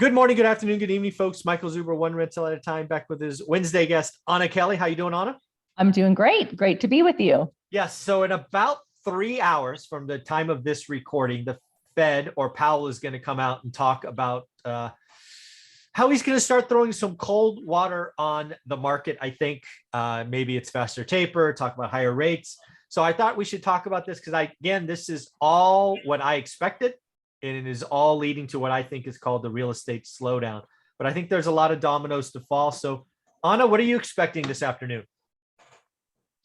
Good morning, good afternoon, good evening, folks. Michael Zuber, one rental at a time, back with his Wednesday guest, Anna Kelly. How you doing, Anna? I'm doing great. Great to be with you. Yes. So in about 3 hours from the time of this recording, the Fed or Powell is going to come out and talk about how he's going to start throwing some cold water on the market. I think maybe it's faster taper, talk about higher rates. So I thought we should talk about this because again, this is all what I expected. And it is all leading to what I think is called the real estate slowdown. But I think there's a lot of dominoes to fall. So Anna, what are you expecting this afternoon?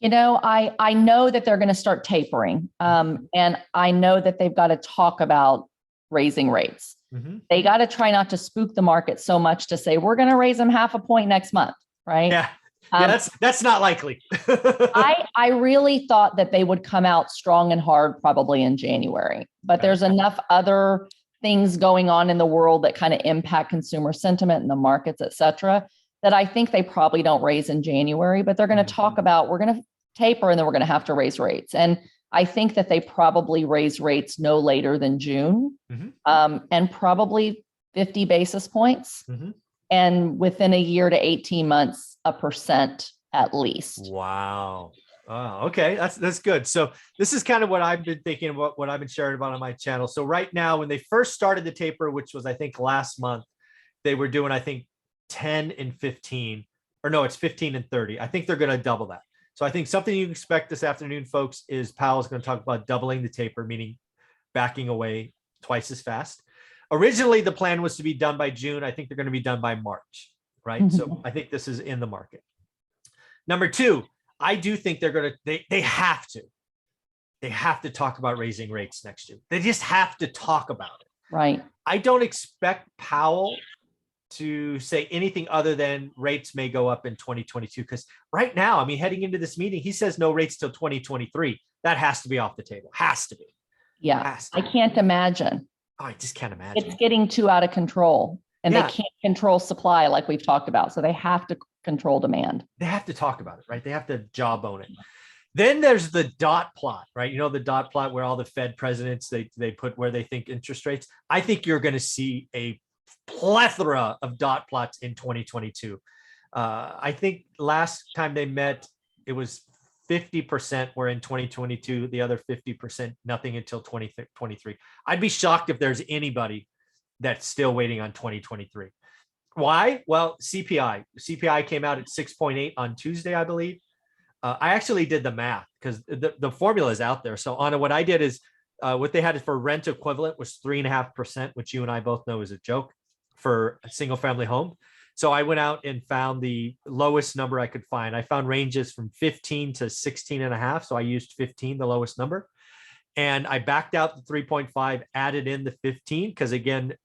I know that they're going to start tapering. And I know that they've got to talk about raising rates. Mm-hmm. They got to try not to spook the market so much to say, we're going to raise them 0.5 point next month. Right. Yeah. That's not likely. I really thought that they would come out strong and hard probably in January, but there's enough other things going on in the world that kind of impact consumer sentiment in the markets, et cetera, that I think they probably don't raise in January, but they're going to talk about, we're going to taper and then we're going to have to raise rates. And I think that they probably raise rates no later than June, and probably 50 basis points. Mm-hmm. And within a year to 18 months, 1% at least. Wow. Oh, okay. That's good. So this is kind of what I've been thinking about, what I've been sharing about on my channel. So right now, when they first started the taper, which was, I think, last month, they were doing, I think, 10 and 15, or no, it's 15 and 30. I think they're going to double that. So I think something you expect this afternoon, folks, is Powell's going to talk about doubling the taper, meaning backing away twice as fast. Originally, the plan was to be done by June. I think they're going to be done by March, right? Mm-hmm. So I think this is in the market. Number two, I do think they're going to, they have to talk about raising rates next year. They just have to talk about it. Right. I don't expect Powell to say anything other than rates may go up in 2022. Because right now, I mean, heading into this meeting, he says no rates till 2023. That has to be off the table. Has to be. Yeah. I can't imagine. Oh, I just can't imagine. It's getting too out of control, and they can't control supply like we've talked about. So they have to control demand. They have to talk about it, right? They have to jawbone it. Then there's the dot plot, right? You know, the dot plot where all the Fed presidents, they put where they think interest rates. I think you're going to see a plethora of dot plots in 2022. I think last time they met, it was 50% were in 2022, the other 50%, nothing until 2023. I'd be shocked if there's anybody that's still waiting on 2023. Why? Well, CPI came out at 6.8 on Tuesday, I believe. I actually did the math because the formula is out there. So Anna, what I did is what they had for rent equivalent was 3.5%, which you and I both know is a joke for a single family home. So I went out and found the lowest number I could find. I found ranges from 15 to 16.5. So I used 15, the lowest number. And I backed out the 3.5, added in the 15, because again,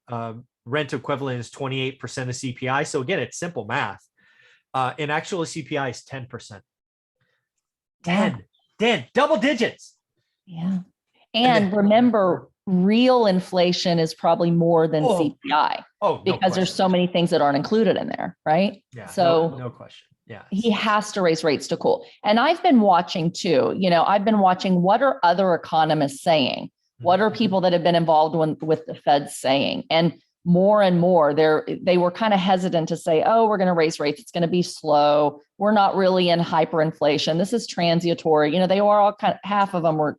rent equivalent is 28% of CPI. So again, it's simple math. And actual CPI is 10%. 10, double digits. Yeah. And remember, real inflation is probably more than CPI. Because there's so many things that aren't included in there, right? Yeah. So no question. Yeah. He has to raise rates to cool. And I've been watching too, I've been watching what are other economists saying? What are people that have been involved with the Fed saying? And more, they were kind of hesitant to say, oh, we're going to raise rates. It's going to be slow. We're not really in hyperinflation. This is transitory. They were all half of them were,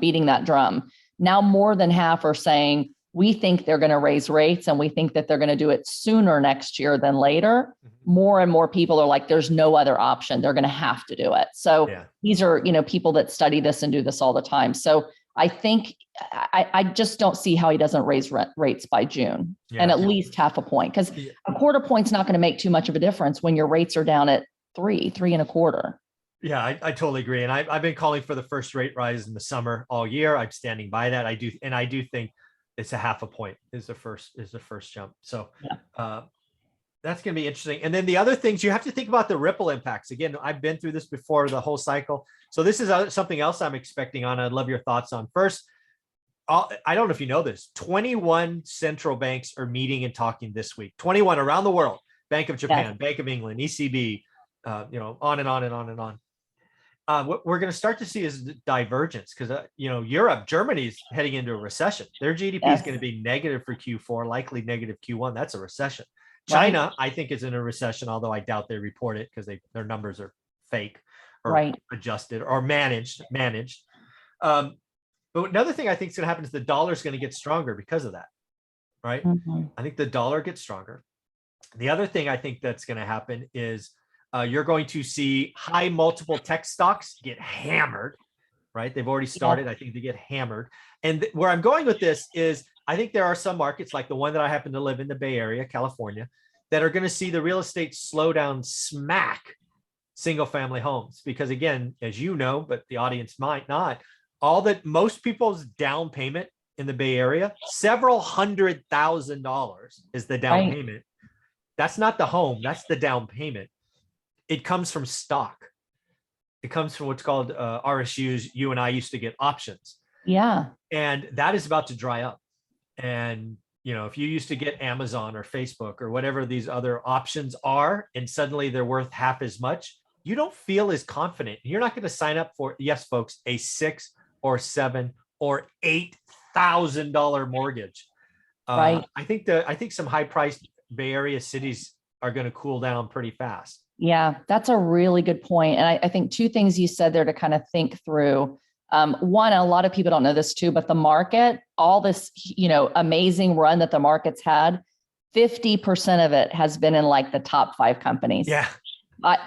beating that drum. Now more than half are saying, we think they're going to raise rates and we think that they're going to do it sooner next year than later. More and more people are like, there's no other option. They're going to have to do it. So these are, people that study this and do this all the time. So I think I just don't see how he doesn't raise rates by June and at least 0.5 point, because 0.25 point's not going to make too much of a difference when your rates are down at 3.25. Yeah, I totally agree. And I've been calling for the first rate rise in the summer all year. I'm standing by that. I do think it's 0.5 point is the first jump. So that's going to be interesting. And then the other things you have to think about the ripple impacts. Again, I've been through this before, the whole cycle. So this is something else I'm expecting on. I'd love your thoughts on. First, I don't know if you know this, 21 central banks are meeting and talking this week. 21 around the world. Bank of Japan, Bank of England, ECB, on and on and on and on. What we're going to start to see is divergence because, Europe, Germany is heading into a recession. Their GDP is Yes. going to be negative for Q4, likely negative Q1. That's a recession. Right. China, I think, is in a recession, although I doubt they report it because their numbers are fake or Right. adjusted or managed. But another thing I think is going to happen is the dollar is going to get stronger because of that, right? Mhm. I think the dollar gets stronger. The other thing I think that's going to happen is you're going to see high multiple tech stocks get hammered, right? They've already started. I think they get hammered. And where I'm going with this is I think there are some markets like the one that I happen to live in, the Bay Area, California, that are going to see the real estate slowdown smack single family homes. Because again, as you know, but the audience might not, most people's down payment in the Bay Area, several $100,000 is the down Right. payment. That's not the home. That's the down payment. It comes from stock. It comes from what's called RSUs. You and I used to get options. Yeah. And that is about to dry up. And, if you used to get Amazon or Facebook or whatever these other options are, and suddenly they're worth half as much, you don't feel as confident. You're not going to sign up for, yes, folks, a $6,000 or $7,000 or $8,000 mortgage. Right. I think some high priced Bay Area cities are going to cool down pretty fast. Yeah, that's a really good point. And I think two things you said there to kind of think through. One, a lot of people don't know this too, but the market, all this, amazing run that the market's had, 50% of it has been in like the top 5 companies. Yeah.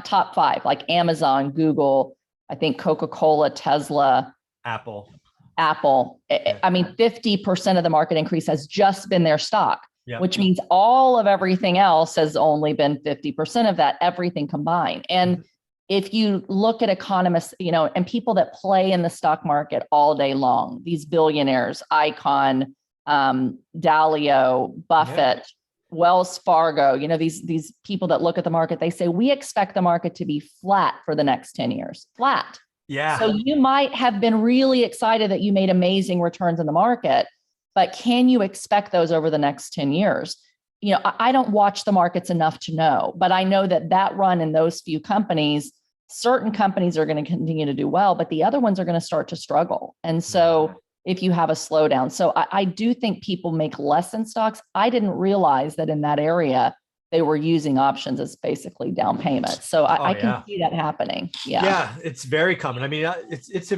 Top 5, like Amazon, Google, I think Coca-Cola, Tesla, Apple. Yeah. I mean, 50% of the market increase has just been their stock. Yep. Which means all of everything else has only been 50% of that, everything combined. And if you look at economists, and people that play in the stock market all day long, these billionaires, Icon, Dalio, Buffett, Wells Fargo, these people that look at the market, they say, we expect the market to be flat for the next 10 years, flat. Yeah. So you might have been really excited that you made amazing returns in the market, but can you expect those over the next 10 years? I don't watch the markets enough to know, but I know that run in those few companies, certain companies are going to continue to do well, but the other ones are going to start to struggle. And so if you have a slowdown, so I do think people make less in stocks. I didn't realize that in that area, they were using options as basically down payment. So I can see that happening. Yeah, it's very common. I mean, it's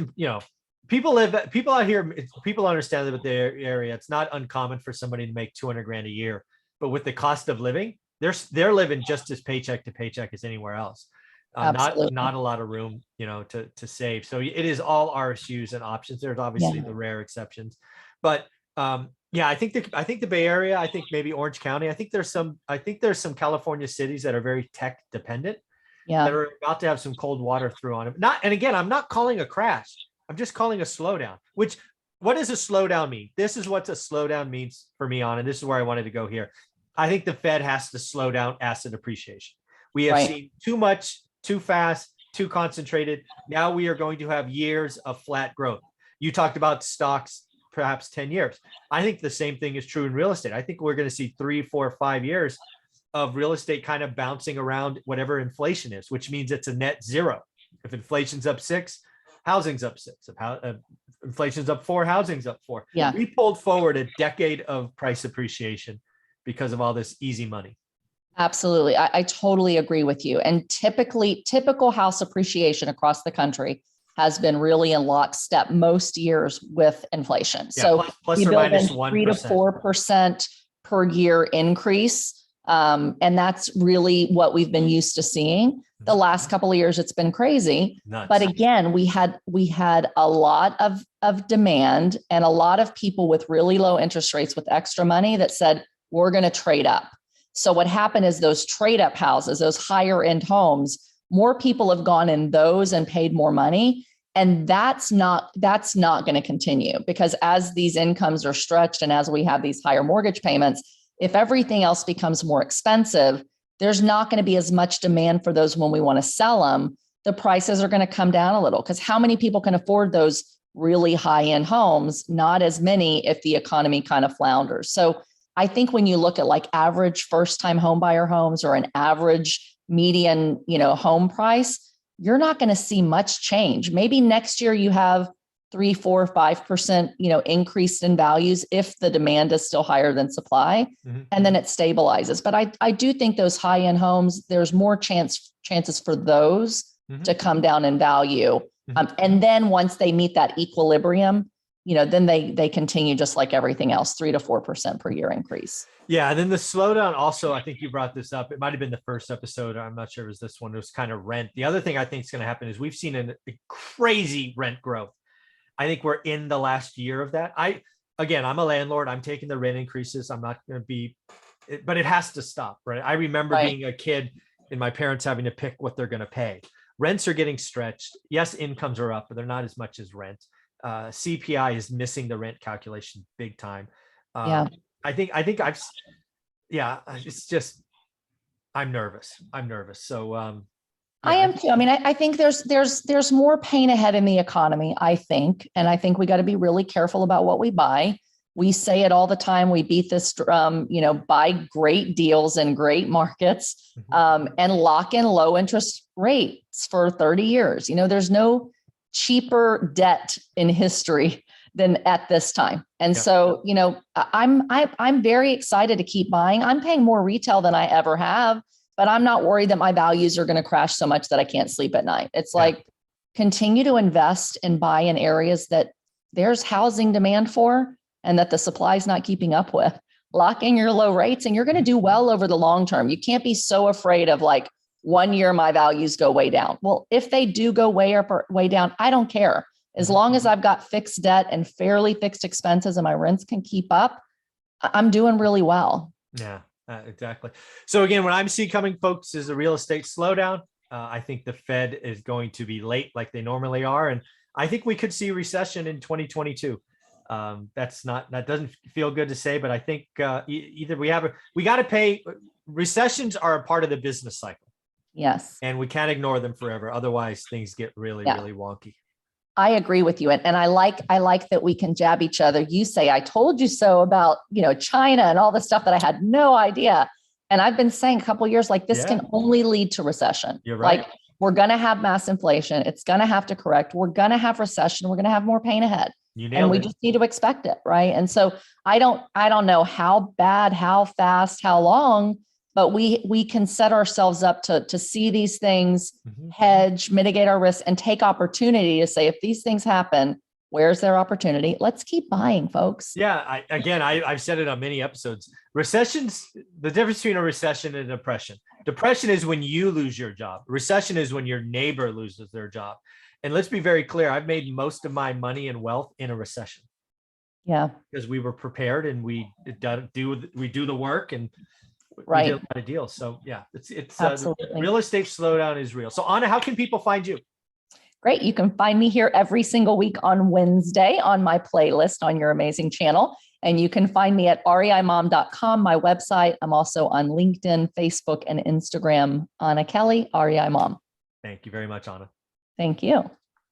people out here, people understand that with their area, it's not uncommon for somebody to make 200 grand a year, but with the cost of living, they're living just as paycheck to paycheck as anywhere else. Not a lot of room, to save. So it is all RSUs and options. There's obviously the rare exceptions, but I think the Bay Area, I think maybe Orange County, I think there's some California cities that are very tech dependent that are about to have some cold water through on them. And again, I'm not calling a crash. I'm just calling a slowdown, what does a slowdown mean? This is what a slowdown means for me and this is where I wanted to go here. I think the Fed has to slow down asset appreciation. We have seen too much, too fast, too concentrated. Now we are going to have years of flat growth. You talked about stocks, perhaps 10 years. I think the same thing is true in real estate. I think we're going to see 3, 4, 5 years of real estate kind of bouncing around whatever inflation is, which means it's a net zero. If inflation's up 6, housing's up 6. If inflation's up 4, housing's up 4. Yeah. We pulled forward a decade of price appreciation because of all this easy money. Absolutely. I totally agree with you. And typical house appreciation across the country has been really in lockstep most years with inflation. Yeah, so plus or minus 1%. 3 to 4% per year increase. And that's really what we've been used to seeing. The last couple of years, it's been crazy. Nuts. But again, we had a lot of demand and a lot of people with really low interest rates with extra money that said, we're going to trade up. So what happened is those trade up houses, those higher end homes, more people have gone in those and paid more money. And that's not going to continue, because as these incomes are stretched and as we have these higher mortgage payments, if everything else becomes more expensive, there's not going to be as much demand for those when we want to sell them. The prices are going to come down a little, because how many people can afford those really high end homes? Not as many if the economy kind of flounders. So I think when you look at like average first time home buyer homes or an average median, home price, you're not going to see much change. Maybe next year you have 3, 4, 5%, increase in values if the demand is still higher than supply, and then it stabilizes. But I do think those high-end homes, there's more chances for those to come down in value. And then once they meet that equilibrium, then they continue just like everything else, 3 to 4% per year increase. Yeah. And then the slowdown also, I think you brought this up. It might've been the first episode. I'm not sure it was this one. It was kind of rent. The other thing I think is going to happen is we've seen a crazy rent growth. I think we're in the last year of that. I'm a landlord. I'm taking the rent increases. I'm not going to be, but it has to stop, right? I remember being a kid and my parents having to pick what they're going to pay. Rents are getting stretched. Yes, incomes are up, but they're not as much as rent. CPI is missing the rent calculation big time. It's just, I'm nervous. So, I am too. I mean, I think there's more pain ahead in the economy, I think. And I think we got to be really careful about what we buy. We say it all the time. We beat this drum, buy great deals in great markets, and lock in low interest rates for 30 years. There's no cheaper debt in history than at this time. And so, I'm very excited to keep buying. I'm paying more retail than I ever have, but I'm not worried that my values are going to crash so much that I can't sleep at night. It's like, continue to invest and buy in areas that there's housing demand for and that the supply is not keeping up with. Lock in your low rates and you're going to do well over the long term. You can't be so afraid of like 1 year my values go way down. Well, if they do go way up or way down, I don't care. As long as I've got fixed debt and fairly fixed expenses and my rents can keep up, I'm doing really well. Yeah, exactly. So again, what I'm seeing coming, folks, is a real estate slowdown. I think the Fed is going to be late like they normally are. And I think we could see a recession in 2022. That doesn't feel good to say, but I think either we got to pay. Recessions are a part of the business cycle. Yes. And we can't ignore them forever. Otherwise things get really wonky. I agree with you. And I like that we can jab each other. You say, I told you so about, China and all the stuff that I had no idea. And I've been saying a couple of years, like this can only lead to recession. You're right. Like we're going to have mass inflation. It's going to have to correct. We're going to have recession. We're going to have more pain ahead. And we just need to expect it. Right. And so I don't know how bad, how fast, how long, but we can set ourselves up to see these things, hedge, mitigate our risks, and take opportunity to say, if these things happen, where's their opportunity? Let's keep buying, folks. Yeah. I've said it on many episodes. Recessions, the difference between a recession and a depression. Depression is when you lose your job. Recession is when your neighbor loses their job. And let's be very clear. I've made most of my money and wealth in a recession. Yeah. Because we were prepared and we do the work and right. We did a lot of deals. So yeah, it's absolutely. Real estate slowdown is real. So Anna, how can people find you? Great. You can find me here every single week on Wednesday on my playlist on your amazing channel. And you can find me at reimom.com, my website. I'm also on LinkedIn, Facebook, and Instagram. Anna Kelly, REI Mom. Thank you very much, Anna. Thank you.